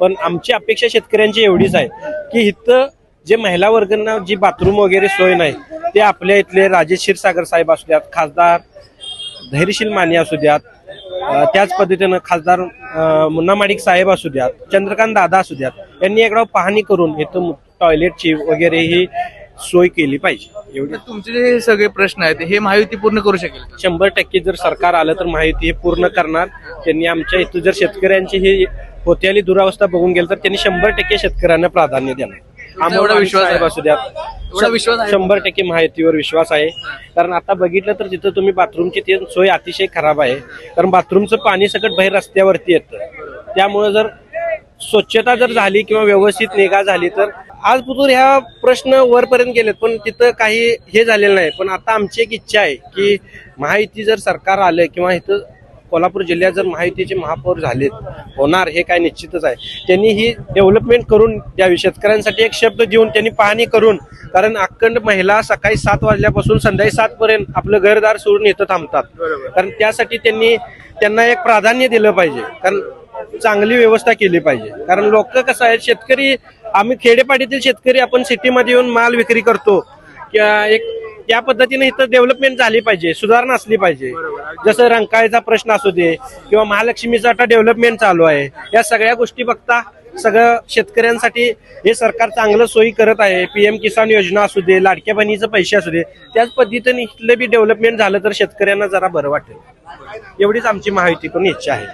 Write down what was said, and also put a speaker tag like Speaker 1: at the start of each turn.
Speaker 1: पण आमची अपेक्षा शेतकऱ्यांची एवढीच आहे की इथं जे महिला वर्गांना जी बाथरूम वगैरे सोय नाही ते आपल्या इथले राजेश क्षीरसागर साहेब असू द्यात, खासदार धैर्यशील माने असू द्यात, त्याच पद्धतीनं खासदार मुन्ना माडिक साहेब असू द्यात, चंद्रकांत दादा असू द्यात, यांनी एकदा पाहणी करून इथं टॉयलेटची वगैरे ही सोय केली पाहिजे. एवढे
Speaker 2: तुमचे जे सगळे प्रश्न आहेत हे महायुती पूर्ण करू शकेल?
Speaker 1: 100% जर सरकार आलं तर महायुती हे पूर्ण करणार. त्यांनी आमच्या इथं जर शेतकऱ्यांची ही होत्याली दुरावस्था बघून गेलं तर त्यांनी 100% शेतकऱ्यांना प्राधान्य देणार.
Speaker 2: एवढा विश्वास आहे?
Speaker 1: असू द्यात,
Speaker 2: एवढा विश्वास आहे?
Speaker 1: 100% महायुतीवर विश्वास आहे. कारण आता बघितलं तर तिथं तुम्ही बाथरूमची ती सोय अतिशय खराब आहे. कारण बाथरूमचं पाणी सकट बाहेर रस्त्यावरती येतं. त्यामुळे जर स्वच्छता जर झाली किंवा व्यवस्थित निगा झाली तर आज पुतूर ह्या प्रश्न वरपर्यंत गेलेत पण तिथं काही हे झालेलं नाही. पण आता आमची एक इच्छा आहे की महायुती जर सरकार आलं किंवा इथं कोल्हापूर जिल्ह्यात जर महायुतीचे महापौर झालेत होणार हे काय निश्चितच आहे. त्यांनी ही डेव्हलपमेंट करून द्यावी. शेतकऱ्यांसाठी एक शब्द देऊन त्यांनी पाहणी करून, कारण अखंड महिला सकाळी 7 वाजल्यापासून संध्याकाळी 7 पर्यंत आपलं घरदार सोडून इथं थांबतात. कारण त्यासाठी त्यांना एक प्राधान्य दिलं पाहिजे. कारण चांगली व्यवस्था केली पाहिजे. कारण लोक कसं आहे, शेतकरी आम्ही खेडेपाडीतील शेतकरी आपण सिटीमध्ये येऊन माल विक्री करतो किंवा एक त्या पद्धतीने इथं डेव्हलपमेंट झाली पाहिजे, सुधारणा असली पाहिजे. जसं रंकाळ्याचा प्रश्न असू दे किंवा महालक्ष्मीचा आता डेव्हलपमेंट चालू आहे. या सगळ्या गोष्टी बघता सगळं शेतकऱ्यांसाठी हे सरकार चांगलं सोयी करत आहे. PM किसान योजना असू दे, लाडक्या बहिणीचे पैसे असू दे, त्याच पद्धतीने इथलं बी डेव्हलपमेंट झालं तर शेतकऱ्यांना जरा बरं वाटेल. एवढीच आमची महायुतीकडून इच्छा आहे.